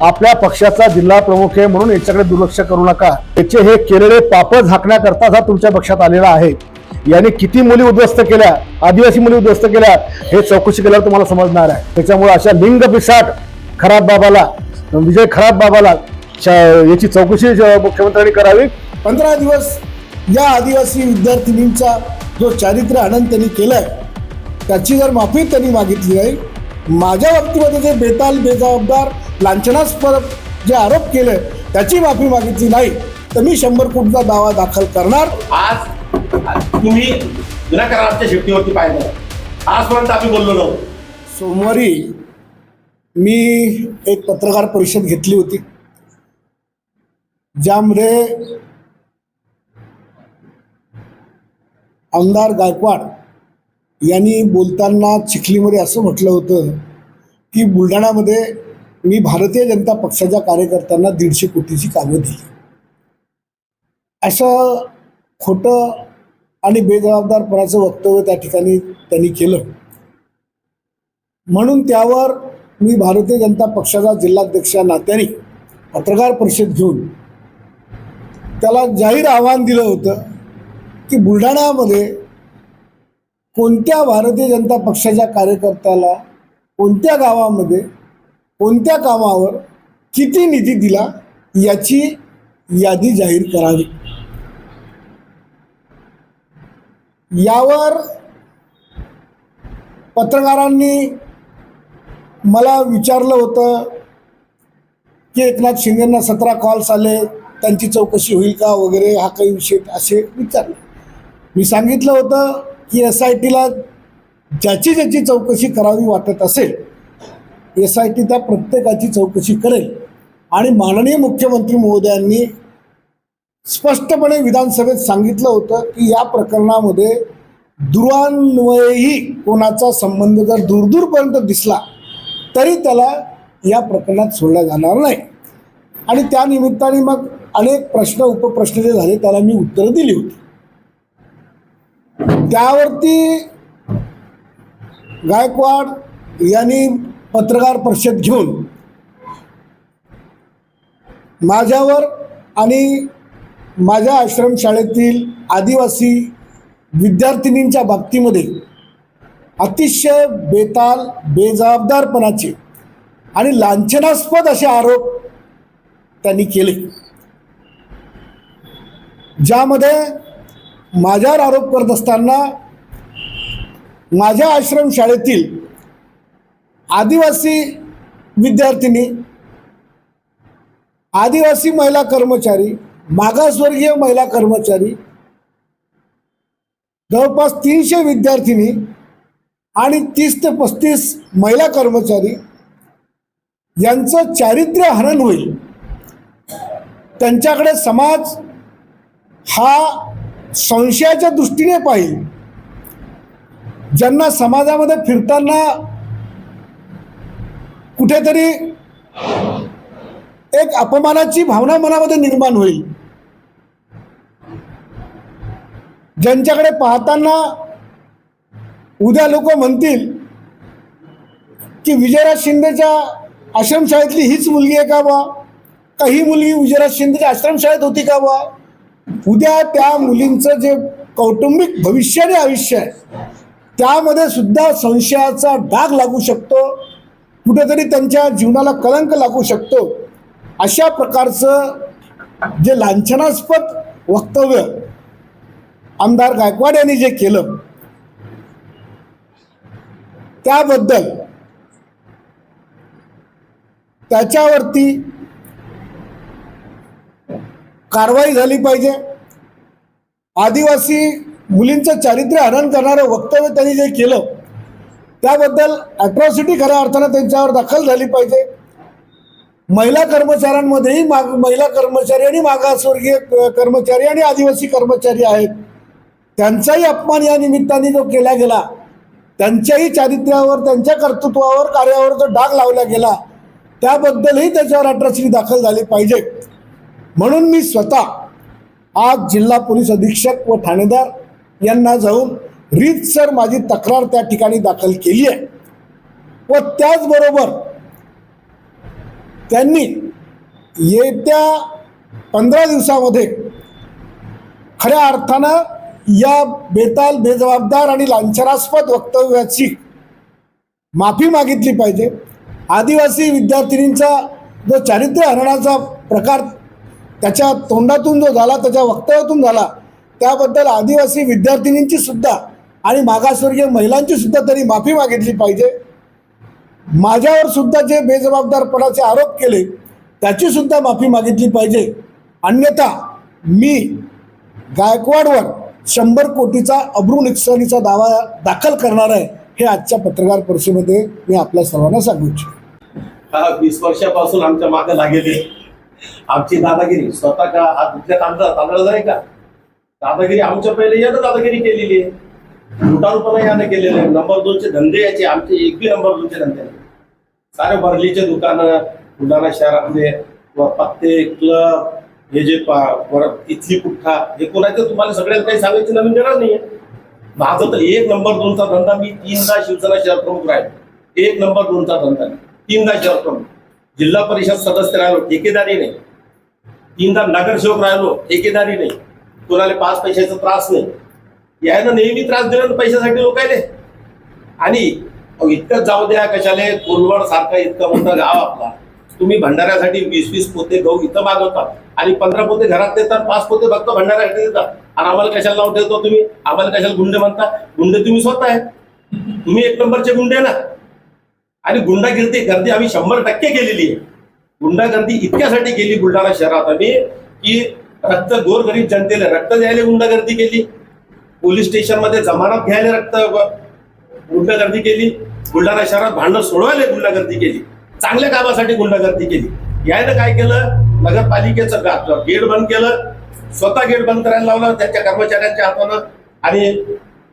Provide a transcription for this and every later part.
आपल्या पक्षाचा जिल्हा प्रमुख आहे म्हणून याच्याकडे दुर्लक्ष करू नका। याचे हे केलेले पाप झाकण्याकरता हा तुमच्या पक्षात आलेला आहे। याने किती मुली उद्ध्वस्त केल्या, आदिवासी मुली उद्ध्वस्त केल्या, हे चौकशी केल्यावर तुम्हाला समजणार आहे। त्याच्यामुळे अशा लिंग पिसाट खराब बाबाला, विजय खराब बाबाला याची चौकशी मुख्यमंत्र्यांनी करावी। 15 दिवस या आदिवासी विद्यार्थिनींचा जो चारित्र्य हनन त्यांनी केलंय त्याची जर माफी त्यांनी मागितली नाही, माझ्या बाबतीमध्ये जे बेताल बेजबाबदार लांछनास्पद जे आरोप केले त्याची माफी मागितली नाही तर मी 100 कोटीचा दावा दाखल करणार। आज तुम्ही विनाकाराच्या शेपटीवरती पाहिलं, आजपर्यंत आम्ही बोललो नव्हतो। सोमवारी मी एक पत्रकार परिषद घेतली होती ज्यामध्ये आमदार गायकवाड यांनी बोलताना चिखलीमध्ये असं म्हटलं होतं की बुलढाण्यामध्ये मी भारतीय जनता पक्षाच्या कार्यकर्त्यांना 150 कोटीची कामं दिली। असं खोटं आणि बेजबाबदारपणाचं वक्तव्य त्या ठिकाणी त्यांनी केलं, म्हणून त्यावर मी भारतीय जनता पक्षाचा जिल्हाध्यक्ष नात्याने पत्रकार परिषद घेऊन त्याला जाहीर आव्हान दिलं होतं की बुलढाण्यामध्ये कोणत्या भारतीय जनता पक्षाच्या कार्यकर्त्याला कोणत्या गावामध्ये कोणत्या कामावर किती निधी दिला याची यादी जाहीर करावी। यावर पत्रकारांनी मला विचारलं होतं की एकनाथ शिंदेंना 17 कॉल्स आले, त्यांची चौकशी होईल का वगैरे, हा काही विषय असे विचारले। मी सांगितलं होतं की SITला ज्याची ज्याची चौकशी करावी वाटत असेल SIT त्या प्रत्येकाची चौकशी करेल आणि माननीय मुख्यमंत्री महोदयांनी स्पष्टपणे विधानसभेत सांगितलं होतं की या प्रकरणामध्ये दुरान्वयही कोणाचा संबंध जर दूरपर्यंत दिसला तरी त्याला या प्रकरणात सोडलं जाणार नाही। आणि त्या निमित्ताने मग अनेक प्रश्न उपप्रश्न जे झाले त्याला मी उत्तरं दिली होती। त्यावरती गायकवाड यांनी पत्रकार परिषद घेऊन माझ्यावर आणि माझ्या आश्रमशाळेतील आदिवासी विद्यार्थिनींच्या बाबतीमध्ये अतिशय बेताल बेजबाबदारपणाचे आणि लांछनास्पद असे आरोप त्यांनी केले, ज्यामध्ये माझ्यावर आरोप करत असताना माझ्या आश्रमशाळेतील आदिवासी विद्यार्थिनी, आदिवासी महिला कर्मचारी, मागासवर्गीय महिला कर्मचारी, जवळपास 300 विद्यार्थिनी आणि 30 ते 35 महिला कर्मचारी यांचं चारित्र्य हनन होईल, त्यांच्याकडे समाज हा संशयाच्या दृष्टीने पाहिल, ज्यांना समाजामध्ये फिरताना कुठेतरी एक अपमानाची भावना मनामध्ये निर्माण होईल, ज्यांच्याकडे पाहताना उद्या लोक म्हणतील की विजयराज शिंदेच्या आश्रमशाळेतली हीच मुलगी आहे का बा, का ही मुलगी विजयराज शिंदेच्या आश्रमशाळेत होती का बा। उद्या त्या मुलींचं जे कौटुंबिक भविष्य आणि आयुष्य आहे त्यामध्ये सुद्धा संशयाचा डाग लागू शकतो, कुठेतरी त्यांच्या जीवनाला कलंक लागू शकतो। अशा प्रकारचं जे लांछनास्पद वक्तव्य आमदार गायकवाड यांनी जे केलं त्याबद्दल त्याच्यावरती कारवाई झाली पाहिजे। आदिवासी मुलींचं चारित्र्य हनन करणारं वक्तव्य त्यांनी जे केलं त्याबद्दल अॅट्रॉसिटी खऱ्या अर्थानं त्यांच्यावर दाखल झाली पाहिजे। महिला कर्मचाऱ्यांमध्येही महिला कर्मचारी आणि मागासवर्गीय कर्मचारी आणि आदिवासी कर्मचारी आहेत, त्यांचाही अपमान या निमित्ताने जो केला गेला, त्यांच्याही चारित्र्यावर, त्यांच्या कर्तृत्वावर, कार्यावर जो डाग लावला गेला त्याबद्दलही त्याच्यावर अॅट्रॉसिटी दाखल झाली पाहिजे। म्हणून मी स्वतः आज जिल्हा पोलीस अधीक्षक व ठाणेदार यांना जाऊन रीतसर माझी तक्रार त्या ठिकाणी दाखल केली आहे व त्याचबरोबर त्यांनी येत्या 15 दिवसामध्ये खऱ्या अर्थानं या बेताल, बेजबाबदार आणि लांछनास्पद वक्तव्याची माफी मागितली पाहिजे. आदिवासी विद्यार्थिनींचा जो चारित्र्य हरणाचा प्रकार त्याच्या तोंडातून जो झाला, त्याच्या वक्तव्यातून झाला, त्याबद्दल आदिवासी विद्यार्थिनींची सुद्धा आणि मागासवर्गीय महिलांची सुद्धा तरी माफी मागितली पाहिजे. माझ्यावर सुद्धा जे बेजबाबदारपणाचे आरोप केले त्याची सुद्धा माफी मागितली पाहिजे. अन्यथा मी गायकवाडवर 100 कोटीचा अब्रू नुकसानीचा दावा दाखल करणार आहे, हे आजच्या पत्रकार परिषदेमध्ये मी आपल्या सर्वांना सांगू इच्छितो. 20 वर्षापासून आमच्या मागे लागेली आमची दादागिरी, स्वतः का हात दुसऱ्या तांदळा जाय का दादागिरी आमच्या पहिले यानं दादागिरी केलेली आहे. लुटारूपणा यानं केलेलं आहे. नंबर 2चे धंदे याचे, आमचे एक बी नंबर 2चे धंदे नाही. सारे बर्लीचे दुकानं बुलढाणा शहरातले पत्ते, क्लब, हे जे इथली पुठ्ठा, हे कोणाचं तुम्हाला सगळ्यांना काही सांगायची नवीन गरज नाहीये. माझं तर 1 नंबर 2चा धंदा, मी 3दा शिवसेना शहर प्रमुख राहिलो. 1 नंबर 2चा धंदा, 3दा शहर प्रमुख, जिल्हा परिषद सदस्य राहिलो, ठेकेदारी नाही. 3दा नगरसेवक राहिलो, ठेकेदारी नाही. कोणाला 5 पैशाचा त्रास नाही. यायनं नेहमी त्रास दिला पैशासाठी लोकायले. आणि इतकं जाऊ द्या कशाले, कोलवड सारखा इतकं मोठं गाव आपला, तुम्ही भंडाऱ्यासाठी 20-20 पोते गहू इथं मागवता आणि 15 पोते घरात देतात, 5 पोते फक्त भंडाऱ्यासाठी देतात. आणि आम्हाला कशाला नाव ठेवतो तुम्ही, आम्हाला कशाला गुंडे म्हणता? गुंडे तुम्ही स्वतः आहे. तुम्ही 1 नंबरचे गुंडे ना. आणि गुंडागिरी आम्ही 100% केलेली आहे. गुंडागर्दी इतक्यासाठी केली बुलढाणा शहरात आम्ही, की गोरगरीब जनतेला रक्त द्यायला गुंडागर्दी केली, पोलीस स्टेशन मध्ये जमानत घ्यायला गुंडागर्दी केली, बुलढाणा शहरात भांडण सोडवायला गुंडागर्दी केली, चांगल्या कामासाठी गुंडागर्दी केली. यायनं काय केलं, नगरपालिकेचं गेट बंद केलं, स्वतः गेट बंद करायला लावलं त्यांच्या कर्मचाऱ्यांच्या हातानं. आणि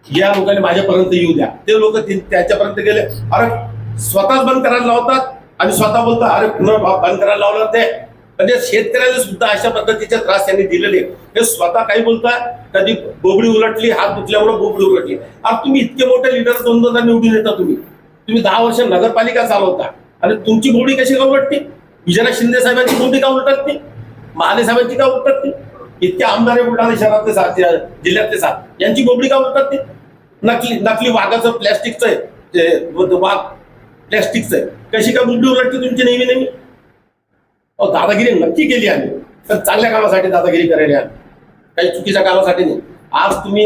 या लोकांनी माझ्यापर्यंत येऊ द्या, ते लोक त्याच्यापर्यंत गेले. अरे स्वतःच बंद करायला लावतात आणि स्वतः बोलतात अरे पुन्हा बंद करायला लावलं. ते म्हणजे शेतकऱ्याला सुद्धा अशा पद्धतीचे त्रास त्यांनी दिलेले. हे स्वतः काही बोलतात, कधी बोबडी उलटली, हात दुखल्यामुळे बोबडी उलटली. अरे तुम्ही इतके मोठे लिडर 2-2दा निवडून येता. तुम्ही 10 वर्ष नगरपालिका चालवता आणि तुमची बोबडी कशी का उलटते? विजयनाथ शिंदे साहेबांची बोबडी का उलटत नाही? महाले साहेबांची का उलटत नाही? इतके आमदार बुलढाणा शहरातले 7 जिल्ह्यातले 7 यांची बोबडी का उलटत नाही? नकली वाघाचं प्लॅस्टिकचं आहे, वाघ प्लॅस्टिकचं आहे, कशी का बोबडी उलटते तुमची नेहमी नेहमी? दादागिरी नक्की केली आम्ही, तर चांगल्या कामासाठी दादागिरी करायला, काही चुकीच्या कामासाठी नाही. आज तुम्ही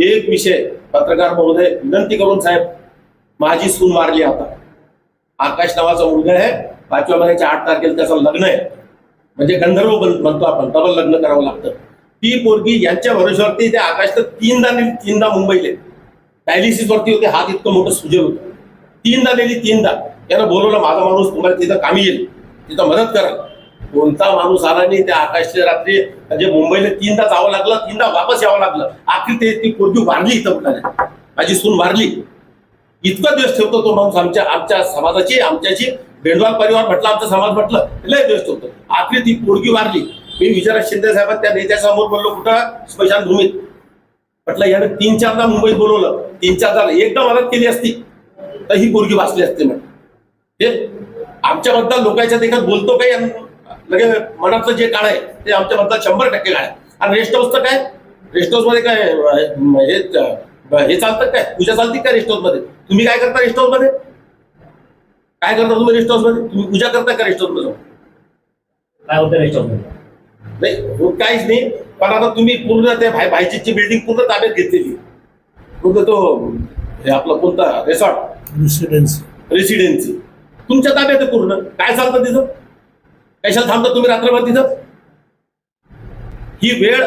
एक विषय पत्रकार महोदय विनंती करून, साहेब माझी सून मारली, आता आकाश नावाचा मुलगा आहे, 5व्या महिन्याच्या 8 तारखेला त्याचं लग्न आहे, म्हणजे गंधर्व म्हणतो आपण, डबल लग्न करावं लागतं. ती पोरगी यांच्या भरोश्यावरती त्या आकाश तर 3दा मुंबईले डायलिसिस वरती होते, हात इतकं मोठं सुजल होतं. 3दा नेली, 3दा यानं बोलवलं, माझा माणूस तुम्हाला तिथं कामी येईल, तिथं मदत करा. कोणता माणूस आला नाही. त्या आकाशच्या रात्री म्हणजे मुंबईला 3दा जावं लागलं, 3दा वापस यावं लागलं. आखरी ती पोरगी वारली इथं कुठला, माझी सून वारली. इतका दिवस ठेवतो तो माणूस आमच्या समाजाची, आमच्याची. बेंडवाल परिवार म्हटलं, आमचा समाज म्हटलं, लय दिवस ठेवतो. आखरी ती पोरगी वारली. मी विजयनाथ शिंदे साहेब त्या नेत्यासमोर बोललो, कुठं स्मशानभूमीत. म्हटलं यानं 3-4दा मुंबईत बोलवलं, 3-4दा एकदा मदत केली असती तर ही पोरगी वाचली असते. हे आमच्याबद्दल लोकांच्या देखत बोलतो काही, लगे मनातलं जे काळ आहे ते आमच्याबद्दल 100% काळ आहे. आणि रेस्ट हाऊसचं काय, रेस्ट हाऊस मध्ये काय हे चालतं काय, पूजा चालते काय रेस्ट हाऊस मध्ये? तुम्ही काय करता रेस्ट हाऊस मध्ये? काय करता तुम्ही रेस्ट हाऊस मध्ये? तुम्ही पूजा करता का रेस्ट हाऊस मध्ये? काय होतं रेस्ट हाऊस मध्ये? नाही काहीच नाही. पण आता तुम्ही पूर्ण त्या भाईचीची बिल्डिंग पूर्ण ताब्यात घेतलेली, पूर्ण तो हे आपला कोणता रिसॉर्ट रेसिडेन्सी तुमच्या ताब्यात आहे पूर्ण. काय चालतं तिथं? कशाला थांबता तुम्ही रात्रभर तिथं? ही वेळ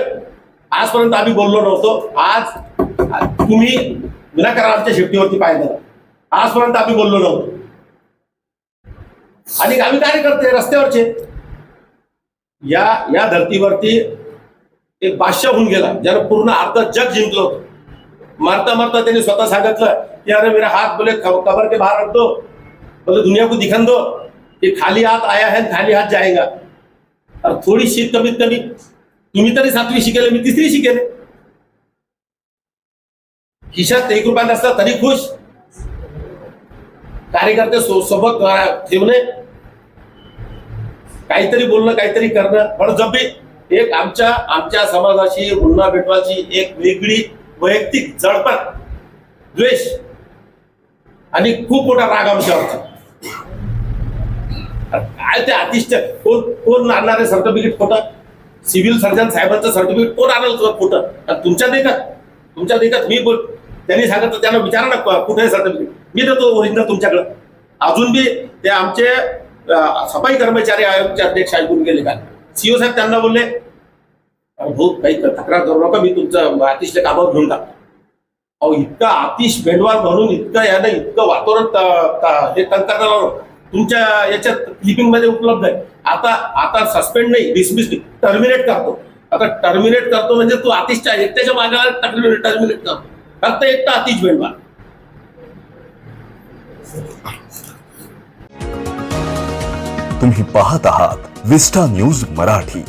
आजपर्यंत आम्ही बोललो नव्हतो. आज तुम्ही विनाकारण आमच्या शेपटीवरती पाहिलं. आजपर्यंत आम्ही बोललो नव्हतो. आणि आम्ही कार्यकर्ते रस्त्यावरचे, या धर्तीवरती एक बादशाह होऊन गेला, ज्यानं पूर्ण अर्ध जग जिंकलं होतं. मरता मरता त्यांनी स्वतः सांगितलं की अरे मेरा हात बोले कबर के बाहर रख दो, बोले दुनिया को दिखन दो कि खाली हाथ आया है, खाली हाथ जाएगा. और थोडी शीत कमीत कमी तुम्ही तरी 7वी शिकेले, मी 3री शिकेले. खिशात 1 रुपया नसला तरी खुश. कार्यकर्ते सोबत ठेवणे काहीतरी बोलणं काहीतरी करणं बळजबरी एक आमच्या समाजाशी पुन्हा भेटवाची एक वेगळी वैयक्तिक जळपण द्वेष आणि खूप मोठा राग आमच्यावरचा. काय ते अतिष्ठ कोण आणणार आहे सर्टिफिकेट खोटं? सिव्हिल सर्जन साहेबांचं सर्टिफिकेट कोण आणलं खोटं? आणि तुमच्या देखत मी बोल त्यांनी सांगितलं त्यांना विचारा ना कुठे आहे सर्टिफिकेट, मी देतो ओरिजिनल तुमच्याकडं. अजून बी ते आमचे सफाई कर्मचारी आयोगाचे अध्यक्ष ऐकून गेले का सीओ साहेब त्यांना बोलले भाऊ काही तक्रार करू नका, मी तुमचं अतिशय कामावर घेऊन टाकतो. अहो इतका आतिश बेंडवार म्हणून इतकं वातावरण हे तंत्रज्ञानावर तुमच्या याच्यात क्लिपिंग मध्ये उपलब्ध आहे. आता सस्पेंड नाही, डिसमिस नाही, टर्मिनेट करतो. आता टर्मिनेट करतो म्हणजे तू आतिशच्या एकट्याच्या मागाला टर्मिनेट करतो, फक्त एकटा आतिश बेंडवार. तुम्ही पाहत आहात विस्टा न्यूज मराठी.